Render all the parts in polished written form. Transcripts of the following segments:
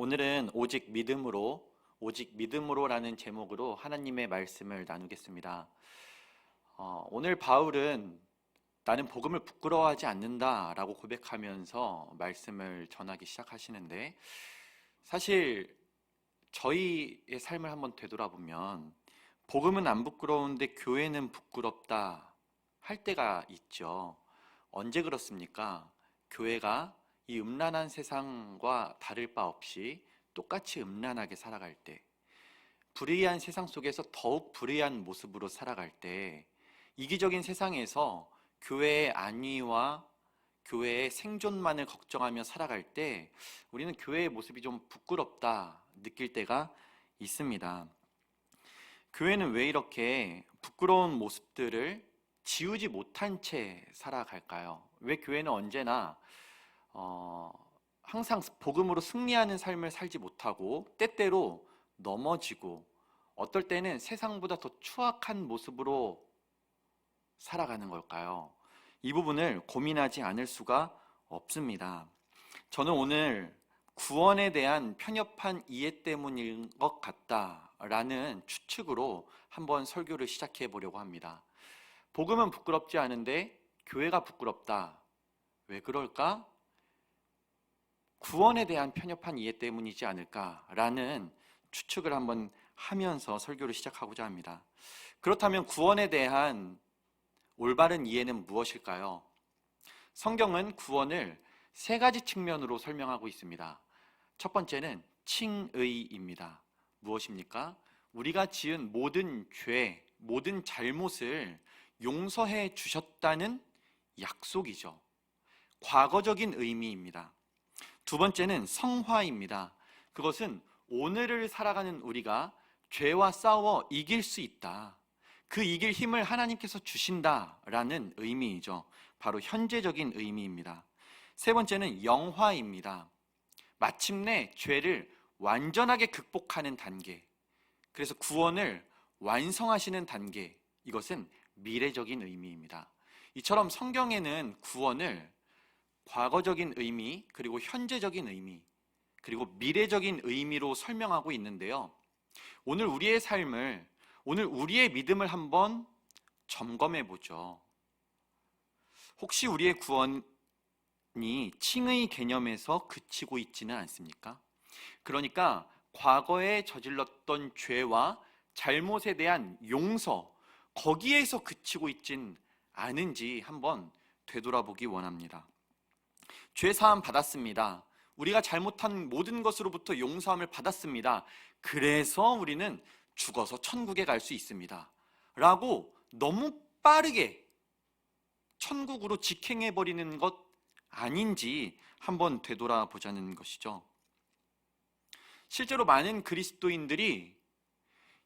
오늘은 오직 믿음으로라는 제목으로 하나님의 말씀을 나누겠습니다. 오늘 바울은 나는 복음을 부끄러워하지 않는다라고 고백하면서 말씀을 전하기 시작하시는데, 사실 저희의 삶을 한번 되돌아보면 복음은 안 부끄러운데 교회는 부끄럽다 할 때가 있죠. 언제 그렇습니까? 교회가 이 음란한 세상과 다를 바 없이 똑같이 음란하게 살아갈 때, 불의한 세상 속에서 더욱 불의한 모습으로 살아갈 때, 이기적인 세상에서 교회의 안위와 교회의 생존만을 걱정하며 살아갈 때 우리는 교회의 모습이 좀 부끄럽다 느낄 때가 있습니다. 교회는 왜 이렇게 부끄러운 모습들을 지우지 못한 채 살아갈까요? 왜 교회는 언제나 항상 복음으로 승리하는 삶을 살지 못하고 때때로 넘어지고 어떨 때는 세상보다 더 추악한 모습으로 살아가는 걸까요? 이 부분을 고민하지 않을 수가 없습니다. 저는 오늘 구원에 대한 편협한 이해 때문인 것 같다라는 추측으로 한번 설교를 시작해 보려고 합니다. 복음은 부끄럽지 않은데 교회가 부끄럽다. 왜 그럴까? 구원에 대한 편협한 이해 때문이지 않을까라는 추측을 한번 하면서 설교를 시작하고자 합니다. 그렇다면 구원에 대한 올바른 이해는 무엇일까요? 성경은 구원을 세 가지 측면으로 설명하고 있습니다. 첫 번째는 칭의입니다. 무엇입니까? 우리가 지은 모든 죄, 모든 잘못을 용서해 주셨다는 약속이죠. 과거적인 의미입니다. 두 번째는 성화입니다. 그것은 오늘을 살아가는 우리가 죄와 싸워 이길 수 있다. 그 이길 힘을 하나님께서 주신다라는 의미이죠. 바로 현재적인 의미입니다. 세 번째는 영화입니다. 마침내 죄를 완전하게 극복하는 단계. 그래서 구원을 완성하시는 단계. 이것은 미래적인 의미입니다. 이처럼 성경에는 구원을 과거적인 의미, 그리고 현재적인 의미, 그리고 미래적인 의미로 설명하고 있는데요. 오늘 우리의 믿음을 한번 점검해 보죠. 혹시 우리의 구원이 칭의 개념에서 그치고 있지는 않습니까? 그러니까 과거에 저질렀던 죄와 잘못에 대한 용서, 거기에서 그치고 있진 않은지 한번 되돌아보기 원합니다. 죄 사함 받았습니다. 우리가 잘못한 모든 것으로부터 용서함을 받았습니다. 그래서 우리는 죽어서 천국에 갈 수 있습니다. 라고 너무 빠르게 천국으로 직행해버리는 것 아닌지 한번 되돌아보자는 것이죠. 실제로 많은 그리스도인들이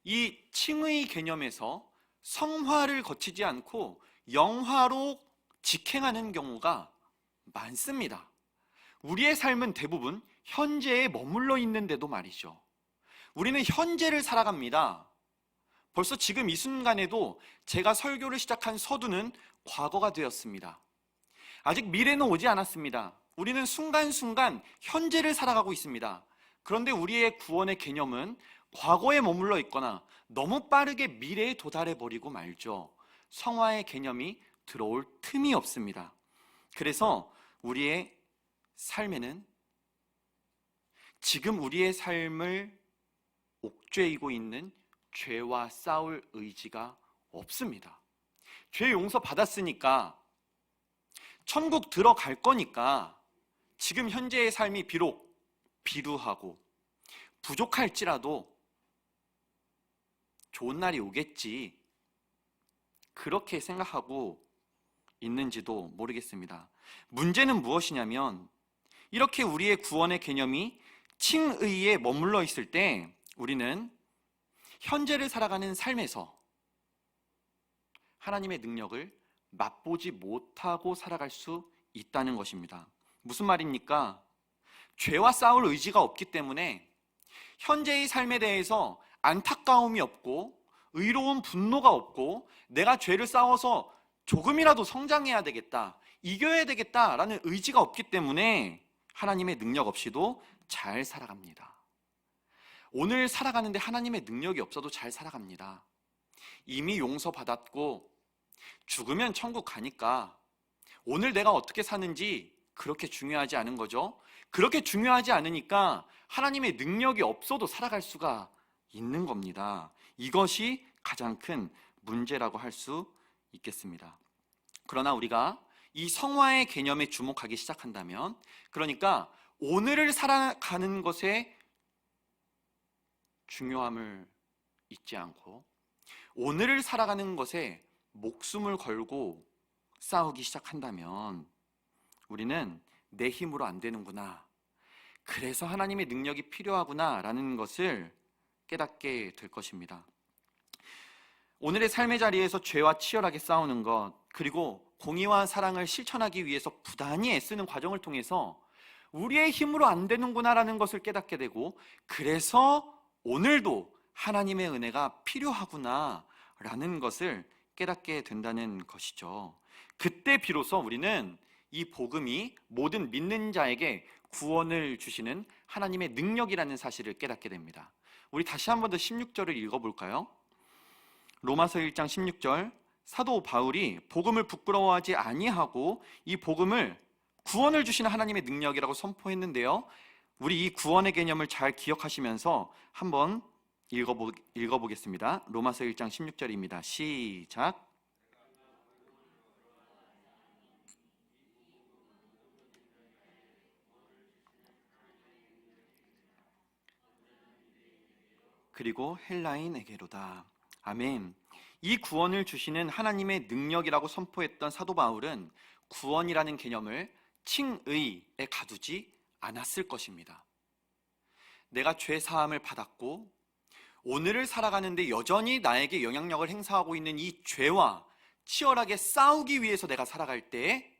이 칭의 개념에서 성화를 거치지 않고 영화로 직행하는 경우가 많습니다. 우리의 삶은 대부분 현재에 머물러 있는데도 말이죠. 우리는 현재를 살아갑니다. 벌써 지금 이 순간에도 제가 설교를 시작한 서두는 과거가 되었습니다. 아직 미래는 오지 않았습니다. 우리는 순간순간 현재를 살아가고 있습니다. 그런데 우리의 구원의 개념은 과거에 머물러 있거나 너무 빠르게 미래에 도달해버리고 말죠. 성화의 개념이 들어올 틈이 없습니다. 그래서 우리의 삶에는 지금 우리의 삶을 옥죄이고 있는 죄와 싸울 의지가 없습니다. 죄 용서 받았으니까, 천국 들어갈 거니까 지금 현재의 삶이 비록 비루하고 부족할지라도 좋은 날이 오겠지, 그렇게 생각하고 있는지도 모르겠습니다. 문제는 무엇이냐면, 이렇게 우리의 구원의 개념이 칭의에 머물러 있을 때 우리는 현재를 살아가는 삶에서 하나님의 능력을 맛보지 못하고 살아갈 수 있다는 것입니다. 무슨 말입니까? 죄와 싸울 의지가 없기 때문에 현재의 삶에 대해서 안타까움이 없고 의로운 분노가 없고 내가 죄를 싸워서 조금이라도 성장해야 되겠다, 이겨야 되겠다라는 의지가 없기 때문에 하나님의 능력 없이도 잘 살아갑니다. 오늘 살아가는데 하나님의 능력이 없어도 잘 살아갑니다. 이미 용서받았고 죽으면 천국 가니까 오늘 내가 어떻게 사는지 그렇게 중요하지 않은 거죠. 그렇게 중요하지 않으니까 하나님의 능력이 없어도 살아갈 수가 있는 겁니다. 이것이 가장 큰 문제라고 할 수 있겠습니다. 그러나 우리가 이 성화의 개념에 주목하기 시작한다면, 그러니까 오늘을 살아가는 것에 중요함을 잊지 않고 오늘을 살아가는 것에 목숨을 걸고 싸우기 시작한다면 우리는 내 힘으로 안 되는구나, 그래서 하나님의 능력이 필요하구나 라는 것을 깨닫게 될 것입니다. 오늘의 삶의 자리에서 죄와 치열하게 싸우는 것, 그리고 공의와 사랑을 실천하기 위해서 부단히 애쓰는 과정을 통해서 우리의 힘으로 안 되는구나라는 것을 깨닫게 되고, 그래서 오늘도 하나님의 은혜가 필요하구나라는 것을 깨닫게 된다는 것이죠. 그때 비로소 우리는 이 복음이 모든 믿는 자에게 구원을 주시는 하나님의 능력이라는 사실을 깨닫게 됩니다. 우리 다시 한 번 더 16절을 읽어볼까요? 로마서 1장 16절, 사도 바울이 복음을 부끄러워하지 아니하고 이 복음을 구원을 주시는 하나님의 능력이라고 선포했는데요, 우리 이 구원의 개념을 잘 기억하시면서 한번 읽어보겠습니다. 로마서 1장 16절입니다. 시작. 그리고 헬라인에게로다. 아멘. 이 구원을 주시는 하나님의 능력이라고 선포했던 사도 바울은 구원이라는 개념을 칭의에 가두지 않았을 것입니다. 내가 죄 사함을 받았고 오늘을 살아가는데 여전히 나에게 영향력을 행사하고 있는 이 죄와 치열하게 싸우기 위해서 내가 살아갈 때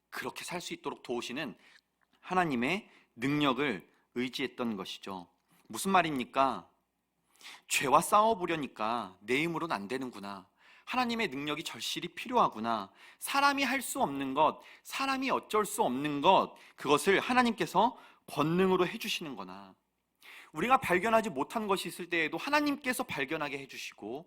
그렇게 살 수 있도록 도우시는 하나님의 능력을 의지했던 것이죠. 무슨 말입니까? 죄와 싸워보려니까 내 힘으로는 안 되는구나, 하나님의 능력이 절실히 필요하구나, 사람이 할 수 없는 것, 사람이 어쩔 수 없는 것, 그것을 하나님께서 권능으로 해주시는 거나, 우리가 발견하지 못한 것이 있을 때에도 하나님께서 발견하게 해주시고,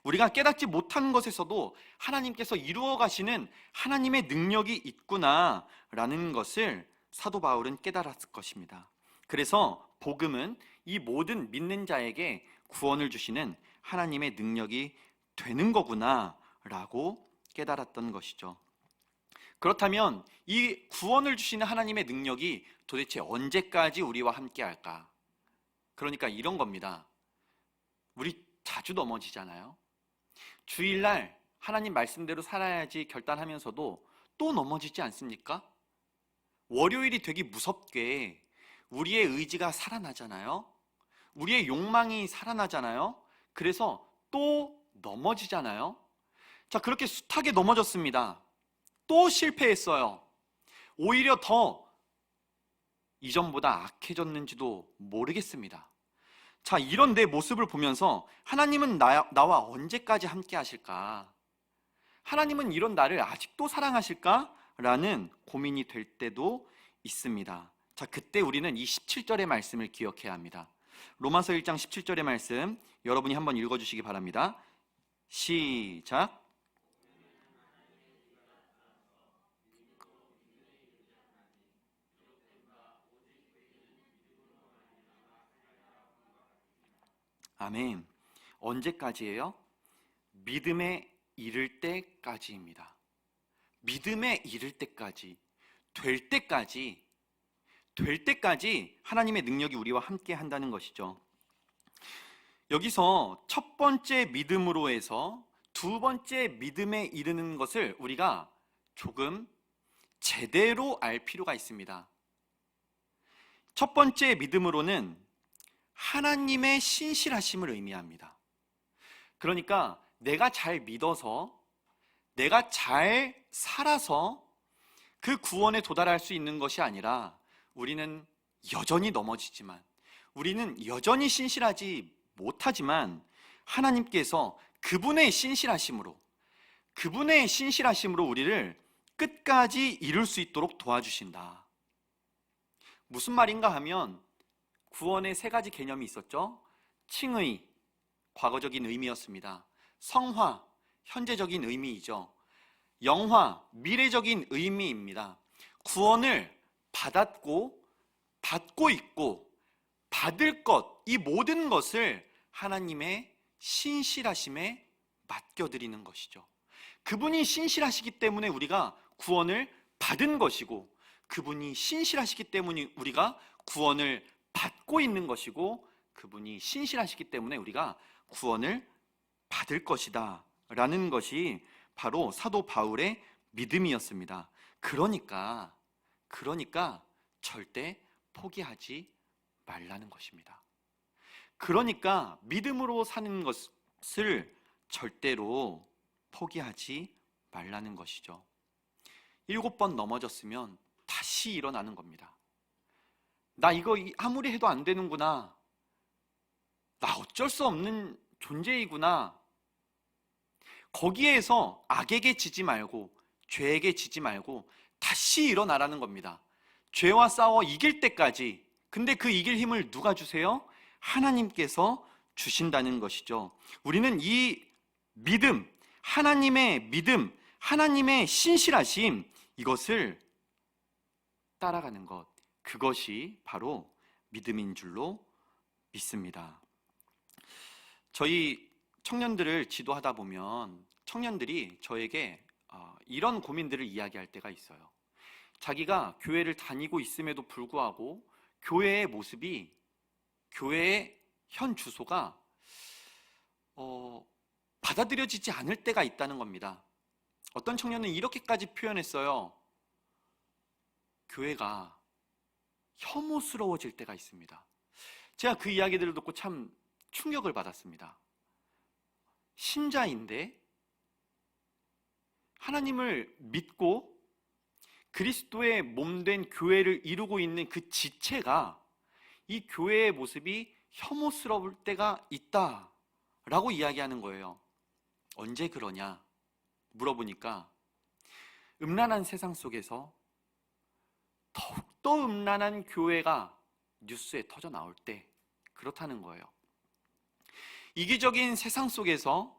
우리가 깨닫지 못한 것에서도 하나님께서 이루어 가시는 하나님의 능력이 있구나 라는 것을 사도 바울은 깨달았을 것입니다. 그래서 복음은 이 모든 믿는 자에게 구원을 주시는 하나님의 능력이 되는 거구나 라고 깨달았던 것이죠. 그렇다면 이 구원을 주시는 하나님의 능력이 도대체 언제까지 우리와 함께 할까? 그러니까 이런 겁니다. 우리 자주 넘어지잖아요. 주일날 하나님 말씀대로 살아야지 결단하면서도 또 넘어지지 않습니까? 월요일이 되게 무섭게 우리의 의지가 살아나잖아요. 우리의 욕망이 살아나잖아요. 그래서 또 넘어지잖아요. 자, 그렇게 숱하게 넘어졌습니다. 또 실패했어요. 오히려 더 이전보다 악해졌는지도 모르겠습니다. 자, 이런 내 모습을 보면서 하나님은 나와 언제까지 함께 하실까? 하나님은 이런 나를 아직도 사랑하실까? 라는 고민이 될 때도 있습니다. 자, 그때 우리는 이 17절의 말씀을 기억해야 합니다. 로마서 1장 17절의 말씀 여러분이 한번 읽어주시기 바랍니다. 시작. 아멘. 언제까지예요? 믿음에 이를 때까지입니다. 믿음에 이를 때까지, 될 때까지 하나님의 능력이 우리와 함께 한다는 것이죠. 여기서 첫 번째 믿음으로 해서 두 번째 믿음에 이르는 것을 우리가 조금 제대로 알 필요가 있습니다. 첫 번째 믿음으로는 하나님의 신실하심을 의미합니다. 그러니까 내가 잘 믿어서, 내가 잘 살아서 그 구원에 도달할 수 있는 것이 아니라 우리는 여전히 넘어지지만, 우리는 여전히 신실하지 못하지만 하나님께서 그분의 신실하심으로 우리를 끝까지 이룰 수 있도록 도와주신다. 무슨 말인가 하면 구원의 세 가지 개념이 있었죠. 칭의, 과거적인 의미였습니다. 성화, 현재적인 의미이죠. 영화, 미래적인 의미입니다. 구원을 받았고 받고 있고 받을 것, 이 모든 것을 하나님의 신실하심에 맡겨드리는 것이죠. 그분이 신실하시기 때문에 우리가 구원을 받은 것이고, 그분이 신실하시기 때문에 우리가 구원을 받고 있는 것이고, 그분이 신실하시기 때문에 우리가 구원을 받을 것이다 라는 것이 바로 사도 바울의 믿음이었습니다. 그러니까 절대 포기하지 말라는 것입니다. 그러니까 믿음으로 사는 것을 절대로 포기하지 말라는 것이죠. 7번 넘어졌으면 다시 일어나는 겁니다. 나 이거 아무리 해도 안 되는구나. 나 어쩔 수 없는 존재이구나. 거기에서 악에게 지지 말고, 죄에게 지지 말고 다시 일어나라는 겁니다. 죄와 싸워 이길 때까지. 근데 그 이길 힘을 누가 주세요? 하나님께서 주신다는 것이죠. 우리는 이 믿음, 하나님의 믿음, 하나님의 신실하심, 이것을 따라가는 것, 그것이 바로 믿음인 줄로 믿습니다. 저희 청년들을 지도하다 보면 청년들이 저에게 이런 고민들을 이야기할 때가 있어요. 자기가 교회를 다니고 있음에도 불구하고 교회의 모습이, 교회의 현 주소가 받아들여지지 않을 때가 있다는 겁니다. 어떤 청년은 이렇게까지 표현했어요. 교회가 혐오스러워질 때가 있습니다. 제가 그 이야기들을 듣고 참 충격을 받았습니다. 신자인데 하나님을 믿고 그리스도의 몸된 교회를 이루고 있는 그 지체가 이 교회의 모습이 혐오스러울 때가 있다라고 이야기하는 거예요. 언제 그러냐 물어보니까 음란한 세상 속에서 더욱더 음란한 교회가 뉴스에 터져 나올 때 그렇다는 거예요. 이기적인 세상 속에서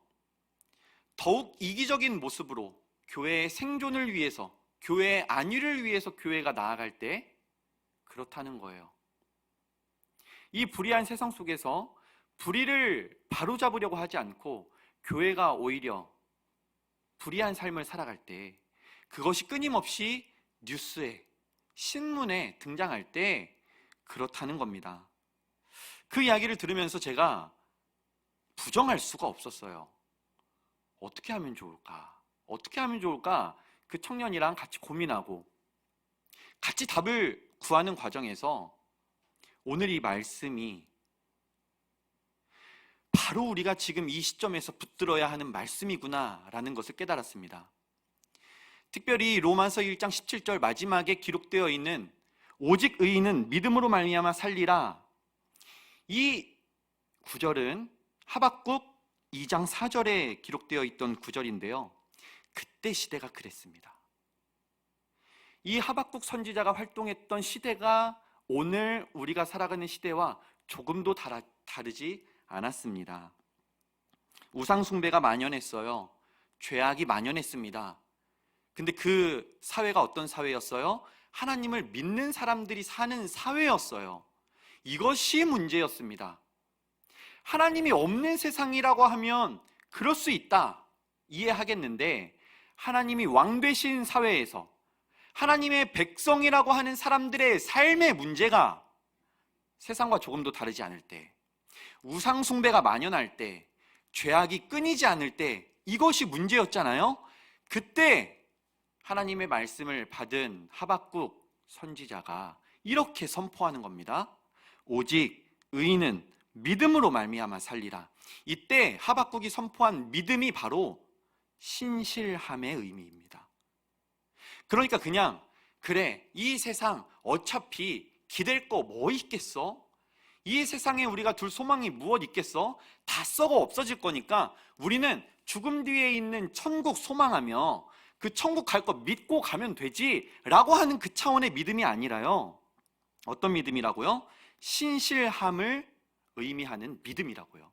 더욱 이기적인 모습으로 교회의 생존을 위해서, 교회의 안위를 위해서 교회가 나아갈 때 그렇다는 거예요. 이 불의한 세상 속에서 불의를 바로잡으려고 하지 않고 교회가 오히려 불의한 삶을 살아갈 때, 그것이 끊임없이 뉴스에, 신문에 등장할 때 그렇다는 겁니다. 그 이야기를 들으면서 제가 부정할 수가 없었어요. 어떻게 하면 좋을까? 어떻게 하면 좋을까? 그 청년이랑 같이 고민하고 같이 답을 구하는 과정에서 오늘 이 말씀이 바로 우리가 지금 이 시점에서 붙들어야 하는 말씀이구나 라는 것을 깨달았습니다. 특별히 로마서 1장 17절 마지막에 기록되어 있는 오직 의인은 믿음으로 말미암아 살리라, 이 구절은 하박국 2장 4절에 기록되어 있던 구절인데요, 그때 시대가 그랬습니다. 이 하박국 선지자가 활동했던 시대가 오늘 우리가 살아가는 시대와 조금도 다르지 않았습니다. 우상 숭배가 만연했어요. 죄악이 만연했습니다. 근데 그 사회가 어떤 사회였어요? 하나님을 믿는 사람들이 사는 사회였어요. 이것이 문제였습니다. 하나님이 없는 세상이라고 하면 그럴 수 있다, 이해하겠는데, 하나님이 왕 되신 사회에서 하나님의 백성이라고 하는 사람들의 삶의 문제가 세상과 조금도 다르지 않을 때, 우상 숭배가 만연할 때, 죄악이 끊이지 않을 때, 이것이 문제였잖아요. 그때 하나님의 말씀을 받은 하박국 선지자가 이렇게 선포하는 겁니다. 오직 의인은 믿음으로 말미암아 살리라. 이때 하박국이 선포한 믿음이 바로 신실함의 의미입니다. 그러니까 그냥 그래, 이 세상 어차피 기댈 거 뭐 있겠어? 이 세상에 우리가 둘 소망이 무엇 있겠어? 다 썩어 없어질 거니까 우리는 죽음 뒤에 있는 천국 소망하며 그 천국 갈 거 믿고 가면 되지 라고 하는 그 차원의 믿음이 아니라요, 어떤 믿음이라고요? 신실함을 의미하는 믿음이라고요.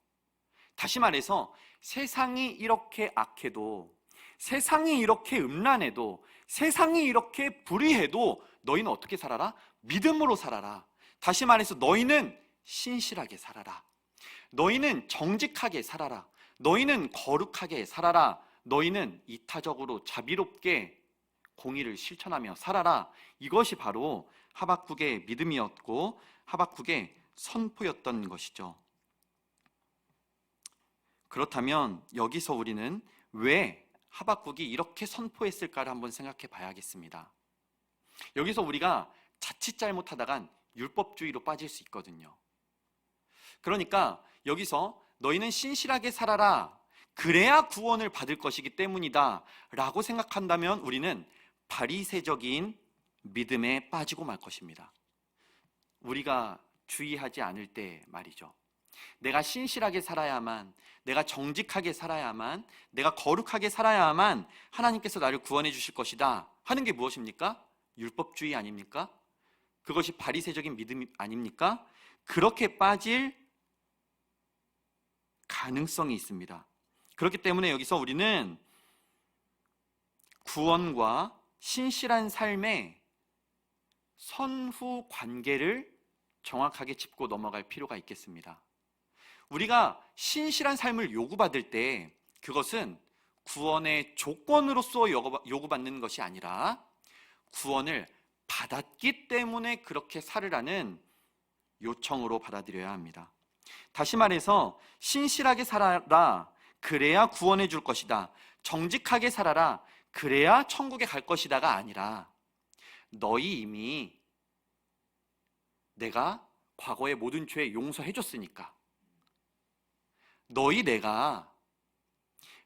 다시 말해서 세상이 이렇게 악해도, 세상이 이렇게 음란해도, 세상이 이렇게 불의해도 너희는 어떻게 살아라? 믿음으로 살아라. 다시 말해서 너희는 신실하게 살아라. 너희는 정직하게 살아라. 너희는 거룩하게 살아라. 너희는 이타적으로 자비롭게 공의를 실천하며 살아라. 이것이 바로 하박국의 믿음이었고 하박국의 선포였던 것이죠. 그렇다면 여기서 우리는 왜 하박국이 이렇게 선포했을까를 한번 생각해 봐야겠습니다. 여기서 우리가 자칫 잘못하다간 율법주의로 빠질 수 있거든요. 그러니까 여기서 너희는 신실하게 살아라, 그래야 구원을 받을 것이기 때문이다 라고 생각한다면 우리는 바리새적인 믿음에 빠지고 말 것입니다. 우리가 주의하지 않을 때 말이죠. 내가 신실하게 살아야만, 내가 정직하게 살아야만, 내가 거룩하게 살아야만 하나님께서 나를 구원해 주실 것이다 하는 게 무엇입니까? 율법주의 아닙니까? 그것이 바리새적인 믿음 아닙니까? 그렇게 빠질 가능성이 있습니다. 그렇기 때문에 여기서 우리는 구원과 신실한 삶의 선후 관계를 정확하게 짚고 넘어갈 필요가 있겠습니다. 우리가 신실한 삶을 요구받을 때 그것은 구원의 조건으로서 요구받는 것이 아니라 구원을 받았기 때문에 그렇게 살으라는 요청으로 받아들여야 합니다. 다시 말해서 신실하게 살아라, 그래야 구원해 줄 것이다. 정직하게 살아라, 그래야 천국에 갈 것이다가 아니라 너희 이미 내가 과거의 모든 죄 용서해 줬으니까, 너희 내가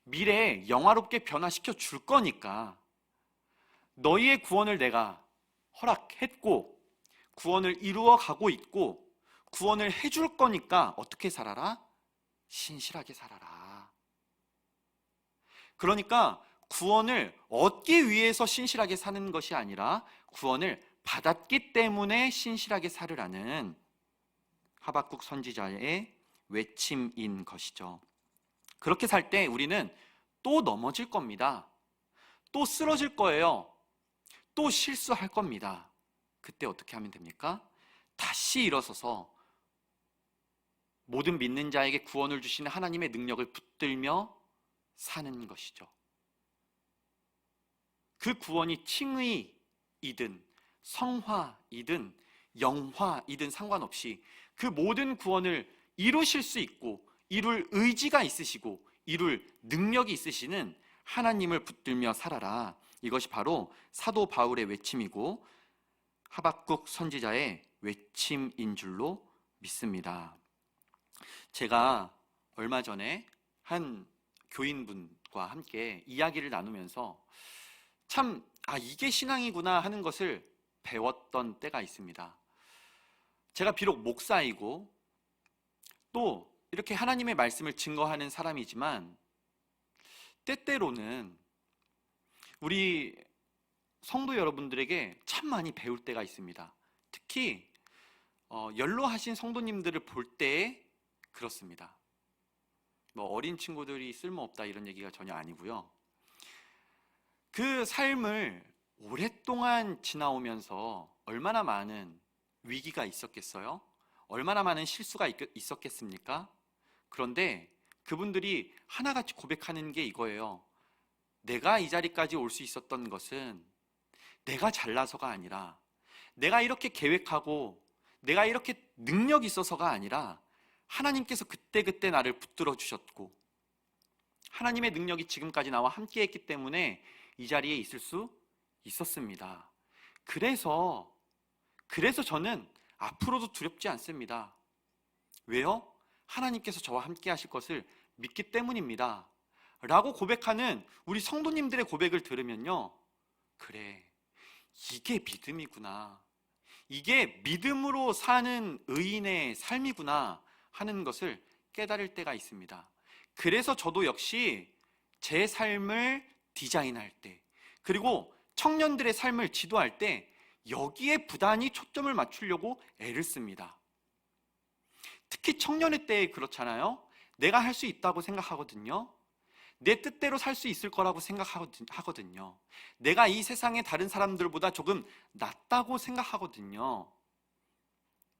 미래에 영화롭게 변화시켜 줄 거니까, 너희의 구원을 내가 허락했고 구원을 이루어 가고 있고 구원을 해줄 거니까 어떻게 살아라? 신실하게 살아라. 그러니까 구원을 얻기 위해서 신실하게 사는 것이 아니라 구원을 받았기 때문에 신실하게 살으라는 하박국 선지자의 외침인 것이죠. 그렇게 살 때 우리는 또 넘어질 겁니다. 또 쓰러질 거예요. 또 실수할 겁니다. 그때 어떻게 하면 됩니까? 다시 일어서서 모든 믿는 자에게 구원을 주시는 하나님의 능력을 붙들며 사는 것이죠. 그 구원이 칭의이든 성화이든 영화이든 상관없이 그 모든 구원을 이루실 수 있고 이룰 의지가 있으시고 이룰 능력이 있으시는 하나님을 붙들며 살아라. 이것이 바로 사도 바울의 외침이고 하박국 선지자의 외침인 줄로 믿습니다. 제가 얼마 전에 한 교인분과 함께 이야기를 나누면서 참, 이게 신앙이구나 하는 것을 배웠던 때가 있습니다. 제가 비록 목사이고 또 이렇게 하나님의 말씀을 증거하는 사람이지만 때때로는 우리 성도 여러분들에게 참 많이 배울 때가 있습니다. 특히 연로하신 성도님들을 볼 때 그렇습니다. 어린 친구들이 쓸모없다 이런 얘기가 전혀 아니고요. 그 삶을 오랫동안 지나오면서 얼마나 많은 위기가 있었겠어요? 얼마나 많은 실수가 있었겠습니까? 그런데 그분들이 하나같이 고백하는 게 이거예요. 내가 이 자리까지 올 수 있었던 것은 내가 잘나서가 아니라, 내가 이렇게 계획하고 내가 이렇게 능력이 있어서가 아니라 하나님께서 그때그때 나를 붙들어 주셨고 하나님의 능력이 지금까지 나와 함께 했기 때문에 이 자리에 있을 수 있었습니다. 그래서 저는 앞으로도 두렵지 않습니다. 왜요? 하나님께서 저와 함께 하실 것을 믿기 때문입니다 라고 고백하는 우리 성도님들의 고백을 들으면요, 그래, 이게 믿음이구나, 이게 믿음으로 사는 의인의 삶이구나 하는 것을 깨달을 때가 있습니다. 그래서 저도 역시 제 삶을 디자인할 때, 그리고 청년들의 삶을 지도할 때 여기에 부단히 초점을 맞추려고 애를 씁니다. 특히 청년의 때에 그렇잖아요. 내가 할 수 있다고 생각하거든요. 내 뜻대로 살 수 있을 거라고 생각하거든요. 내가 이 세상의 다른 사람들보다 조금 낫다고 생각하거든요.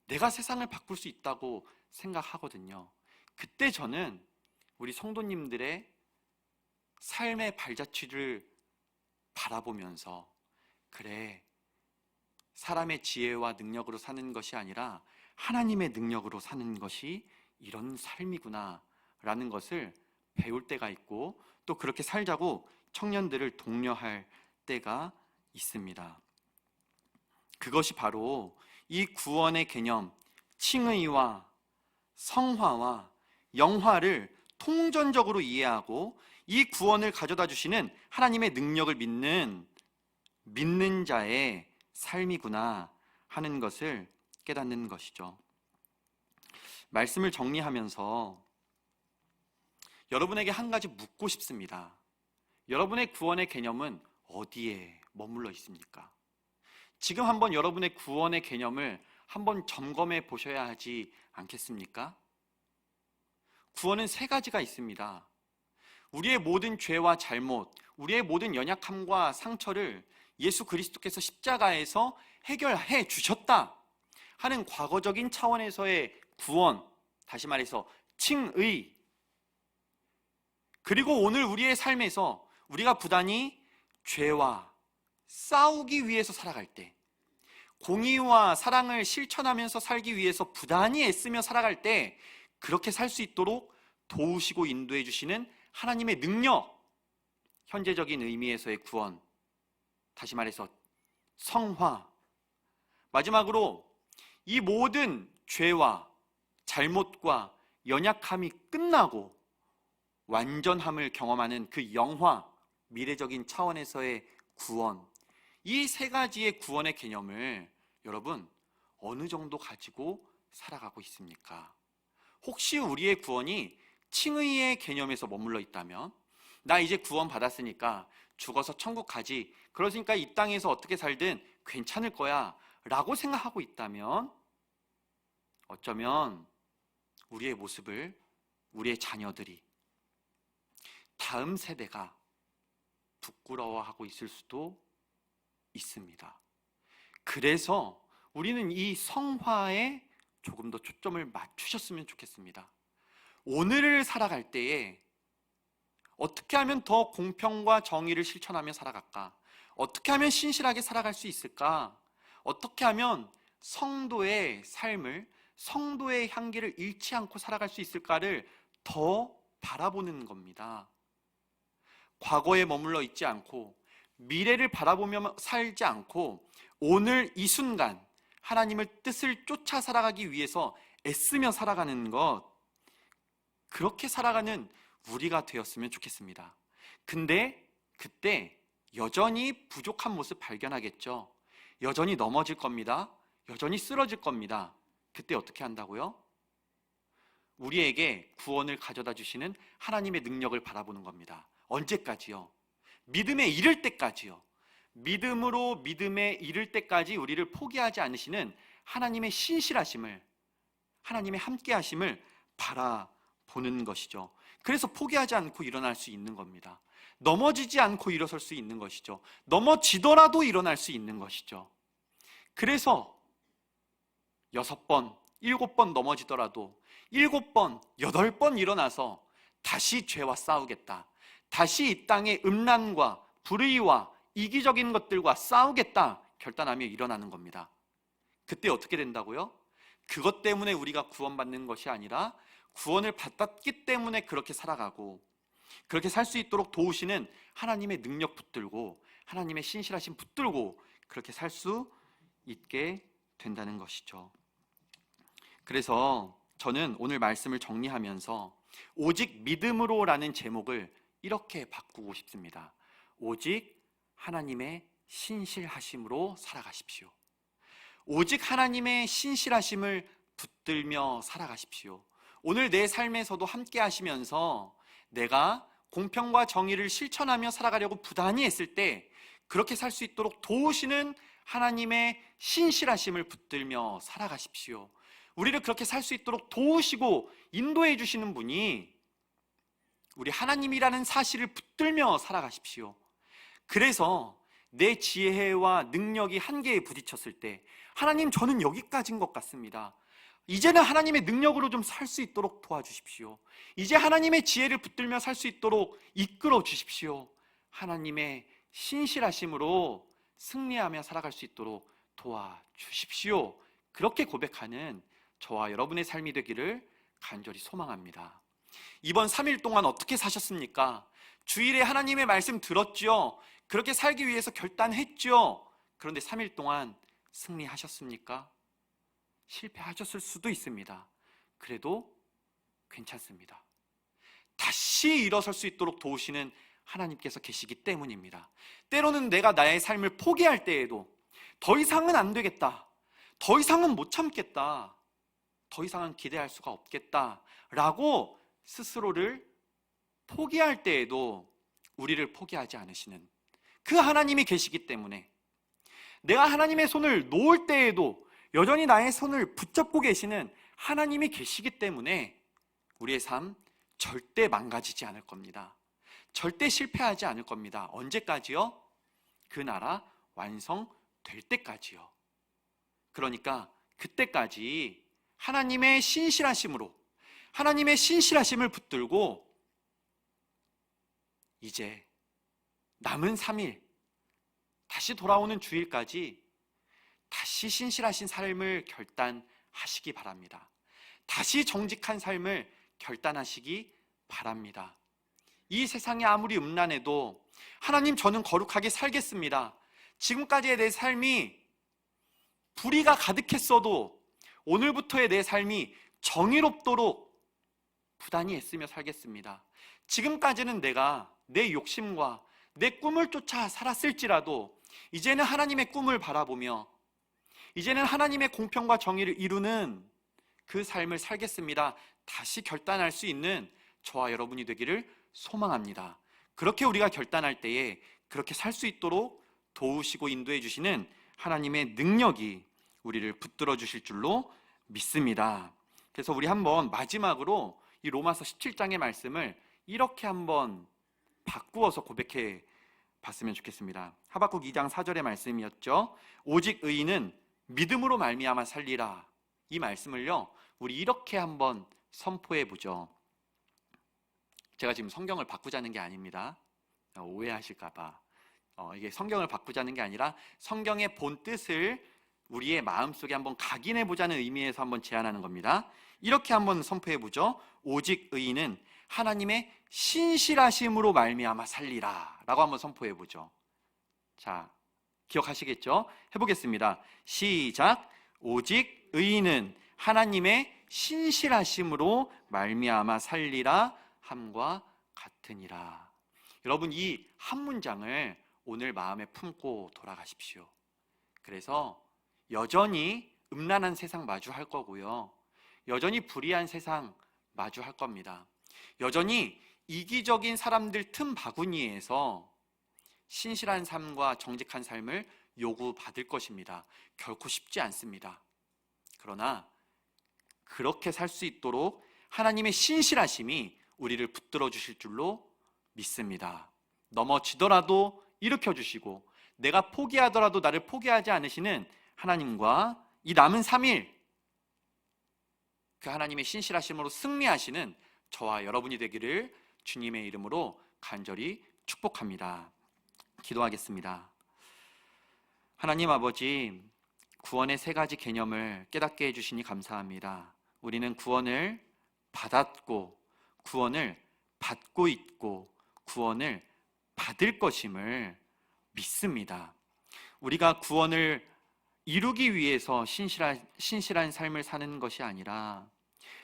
내가 세상을 바꿀 수 있다고 생각하거든요. 그때 저는 우리 성도님들의 삶의 발자취를 바라보면서, 그래, 사람의 지혜와 능력으로 사는 것이 아니라 하나님의 능력으로 사는 것이 이런 삶이구나 라는 것을 배울 때가 있고, 또 그렇게 살자고 청년들을 독려할 때가 있습니다. 그것이 바로 이 구원의 개념, 칭의와 성화와 영화를 통전적으로 이해하고 이 구원을 가져다 주시는 하나님의 능력을 믿는 자의 삶이구나 하는 것을 깨닫는 것이죠. 말씀을 정리하면서 여러분에게 한 가지 묻고 싶습니다. 여러분의 구원의 개념은 어디에 머물러 있습니까? 지금 한번 여러분의 구원의 개념을 한번 점검해 보셔야 하지 않겠습니까? 구원은 세 가지가 있습니다. 우리의 모든 죄와 잘못, 우리의 모든 연약함과 상처를 예수 그리스도께서 십자가에서 해결해 주셨다 하는 과거적인 차원에서의 구원, 다시 말해서 칭의. 그리고 오늘 우리의 삶에서 우리가 부단히 죄와 싸우기 위해서 살아갈 때, 공의와 사랑을 실천하면서 살기 위해서 부단히 애쓰며 살아갈 때, 그렇게 살 수 있도록 도우시고 인도해 주시는 하나님의 능력, 현재적인 의미에서의 구원, 다시 말해서 성화. 마지막으로 이 모든 죄와 잘못과 연약함이 끝나고 완전함을 경험하는 그 영화, 미래적인 차원에서의 구원. 이 세 가지의 구원의 개념을 여러분 어느 정도 가지고 살아가고 있습니까? 혹시 우리의 구원이 칭의의 개념에서 머물러 있다면, 나 이제 구원 받았으니까 죽어서 천국 가지, 그러니까 이 땅에서 어떻게 살든 괜찮을 거야 라고 생각하고 있다면, 어쩌면 우리의 모습을 우리의 자녀들이, 다음 세대가 부끄러워하고 있을 수도 있습니다. 그래서 우리는 이 성화에 조금 더 초점을 맞추셨으면 좋겠습니다. 오늘을 살아갈 때에 어떻게 하면 더 공평과 정의를 실천하며 살아갈까? 어떻게 하면 신실하게 살아갈 수 있을까? 어떻게 하면 성도의 삶을, 성도의 향기를 잃지 않고 살아갈 수 있을까를 더 바라보는 겁니다. 과거에 머물러 있지 않고 미래를 바라보며 살지 않고 오늘 이 순간 하나님을 뜻을 쫓아 살아가기 위해서 애쓰며 살아가는 것, 그렇게 살아가는 우리가 되었으면 좋겠습니다. 근데 그때 여전히 부족한 모습 발견하겠죠. 여전히 넘어질 겁니다. 여전히 쓰러질 겁니다. 그때 어떻게 한다고요? 우리에게 구원을 가져다 주시는 하나님의 능력을 바라보는 겁니다. 언제까지요? 믿음에 이를 때까지요. 믿음으로 믿음에 이를 때까지 우리를 포기하지 않으시는 하나님의 신실하심을, 하나님의 함께하심을 바라보는 것이죠. 그래서 포기하지 않고 일어날 수 있는 겁니다. 넘어지지 않고 일어설 수 있는 것이죠. 넘어지더라도 일어날 수 있는 것이죠. 그래서 6번, 7번 넘어지더라도 7번, 8번 일어나서 다시 죄와 싸우겠다, 다시 이 땅의 음란과 불의와 이기적인 것들과 싸우겠다 결단하며 일어나는 겁니다. 그때 어떻게 된다고요? 그것 때문에 우리가 구원받는 것이 아니라 구원을 받았기 때문에 그렇게 살아가고, 그렇게 살 수 있도록 도우시는 하나님의 능력 붙들고, 하나님의 신실하심 붙들고 그렇게 살 수 있게 된다는 것이죠. 그래서 저는 오늘 말씀을 정리하면서 오직 믿음으로라는 제목을 이렇게 바꾸고 싶습니다. 오직 하나님의 신실하심으로 살아가십시오. 오직 하나님의 신실하심을 붙들며 살아가십시오. 오늘 내 삶에서도 함께 하시면서 내가 공평과 정의를 실천하며 살아가려고 부단히 했을 때 그렇게 살 수 있도록 도우시는 하나님의 신실하심을 붙들며 살아가십시오. 우리를 그렇게 살 수 있도록 도우시고 인도해 주시는 분이 우리 하나님이라는 사실을 붙들며 살아가십시오. 그래서 내 지혜와 능력이 한계에 부딪혔을 때, 하나님, 저는 여기까지인 것 같습니다. 이제는 하나님의 능력으로 좀 살 수 있도록 도와주십시오. 이제 하나님의 지혜를 붙들며 살 수 있도록 이끌어 주십시오. 하나님의 신실하심으로 승리하며 살아갈 수 있도록 도와주십시오. 그렇게 고백하는 저와 여러분의 삶이 되기를 간절히 소망합니다. 이번 3일 동안 어떻게 사셨습니까? 주일에 하나님의 말씀 들었죠? 그렇게 살기 위해서 결단했죠? 그런데 3일 동안 승리하셨습니까? 실패하셨을 수도 있습니다. 그래도 괜찮습니다. 다시 일어설 수 있도록 도우시는 하나님께서 계시기 때문입니다. 때로는 내가 나의 삶을 포기할 때에도 더 이상은 안 되겠다, 더 이상은 못 참겠다, 더 이상은 기대할 수가 없겠다 라고 스스로를 포기할 때에도 우리를 포기하지 않으시는 그 하나님이 계시기 때문에, 내가 하나님의 손을 놓을 때에도 여전히 나의 손을 붙잡고 계시는 하나님이 계시기 때문에 우리의 삶 절대 망가지지 않을 겁니다. 절대 실패하지 않을 겁니다. 언제까지요? 그 나라 완성될 때까지요. 그러니까 그때까지 하나님의 신실하심으로, 하나님의 신실하심을 붙들고 이제 남은 3일, 다시 돌아오는 주일까지 다시 신실하신 삶을 결단하시기 바랍니다. 다시 정직한 삶을 결단하시기 바랍니다. 이 세상이 아무리 음란해도 하나님, 저는 거룩하게 살겠습니다. 지금까지의 내 삶이 불의가 가득했어도 오늘부터의 내 삶이 정의롭도록 부단히 애쓰며 살겠습니다. 지금까지는 내가 내 욕심과 내 꿈을 쫓아 살았을지라도 이제는 하나님의 꿈을 바라보며 이제는 하나님의 공평과 정의를 이루는 그 삶을 살겠습니다. 다시 결단할 수 있는 저와 여러분이 되기를 소망합니다. 그렇게 우리가 결단할 때에 그렇게 살 수 있도록 도우시고 인도해 주시는 하나님의 능력이 우리를 붙들어 주실 줄로 믿습니다. 그래서 우리 한번 마지막으로 이 로마서 17장의 말씀을 이렇게 한번 바꾸어서 고백해 봤으면 좋겠습니다. 하박국 2장 4절의 말씀이었죠. 오직 의인은 믿음으로 말미암아 살리라. 이 말씀을요, 우리 이렇게 한번 선포해 보죠. 제가 지금 성경을 바꾸자는 게 아닙니다. 오해하실까봐. 이게 성경을 바꾸자는 게 아니라 성경의 본 뜻을 우리의 마음속에 한번 각인해 보자는 의미에서 한번 제안하는 겁니다. 이렇게 한번 선포해 보죠. 오직 의인은 하나님의 신실하심으로 말미암아 살리라 라고 한번 선포해 보죠. 자, 기억하시겠죠? 해보겠습니다. 시작. 오직 의인은 하나님의 신실하심으로 말미암아 살리라 함과 같으니라. 여러분, 이 한 문장을 오늘 마음에 품고 돌아가십시오. 그래서 여전히 음란한 세상 마주할 거고요, 여전히 불의한 세상 마주할 겁니다. 여전히 이기적인 사람들 틈 바구니에서 신실한 삶과 정직한 삶을 요구받을 것입니다. 결코 쉽지 않습니다. 그러나 그렇게 살 수 있도록 하나님의 신실하심이 우리를 붙들어 주실 줄로 믿습니다. 넘어지더라도 일으켜 주시고 내가 포기하더라도 나를 포기하지 않으시는 하나님과 이 남은 3일 그 하나님의 신실하심으로 승리하시는 저와 여러분이 되기를 주님의 이름으로 간절히 축복합니다. 기도하겠습니다. 하나님 아버지, 구원의 3가지 개념을 깨닫게 해주시니 감사합니다. 우리는 구원을 받았고 구원을 받고 있고 구원을 받을 것임을 믿습니다. 우리가 구원을 이루기 위해서 신실한 삶을 사는 것이 아니라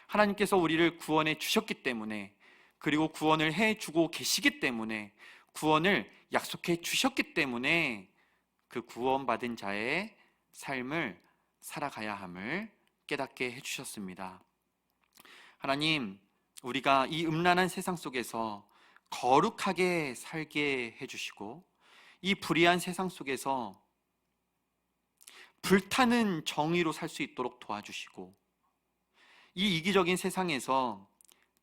하나님께서 우리를 구원해 주셨기 때문에, 그리고 구원을 해주고 계시기 때문에, 구원을 약속해 주셨기 때문에 그 구원받은 자의 삶을 살아가야 함을 깨닫게 해주셨습니다. 하나님, 우리가 이 음란한 세상 속에서 거룩하게 살게 해주시고 이 불의한 세상 속에서 불타는 정의로 살 수 있도록 도와주시고, 이 이기적인 세상에서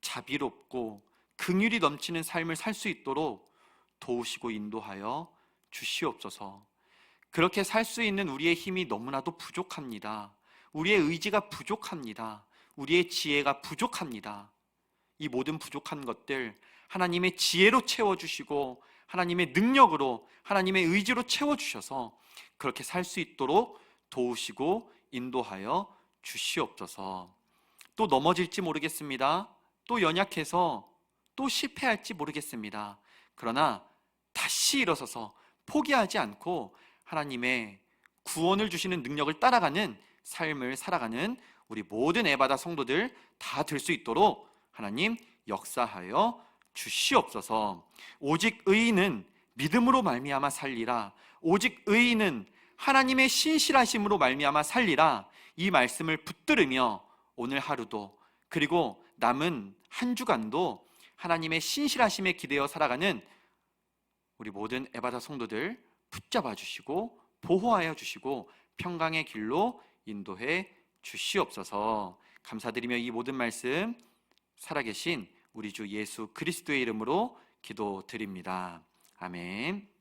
자비롭고 긍휼이 넘치는 삶을 살 수 있도록 도우시고 인도하여 주시옵소서. 그렇게 살 수 있는 우리의 힘이 너무나도 부족합니다. 우리의 의지가 부족합니다. 우리의 지혜가 부족합니다. 이 모든 부족한 것들 하나님의 지혜로 채워주시고 하나님의 능력으로, 하나님의 의지로 채워주셔서 그렇게 살 수 있도록 도우시고 인도하여 주시옵소서. 또 넘어질지 모르겠습니다. 또 연약해서 또 실패할지 모르겠습니다. 그러나 다시 일어서서 포기하지 않고 하나님의 구원을 주시는 능력을 따라가는 삶을 살아가는 우리 모든 에바다 성도들 다 될 수 있도록 하나님 역사하여 주시옵소서. 오직 의인은 믿음으로 말미암아 살리라. 오직 의인은 하나님의 신실하심으로 말미암아 살리라. 이 말씀을 붙들으며 오늘 하루도, 그리고 남은 한 주간도 하나님의 신실하심에 기대어 살아가는 우리 모든 에바다 성도들 붙잡아 주시고 보호하여 주시고 평강의 길로 인도해 주시옵소서. 감사드리며 이 모든 말씀 살아계신 우리 주 예수 그리스도의 이름으로 기도드립니다. 아멘.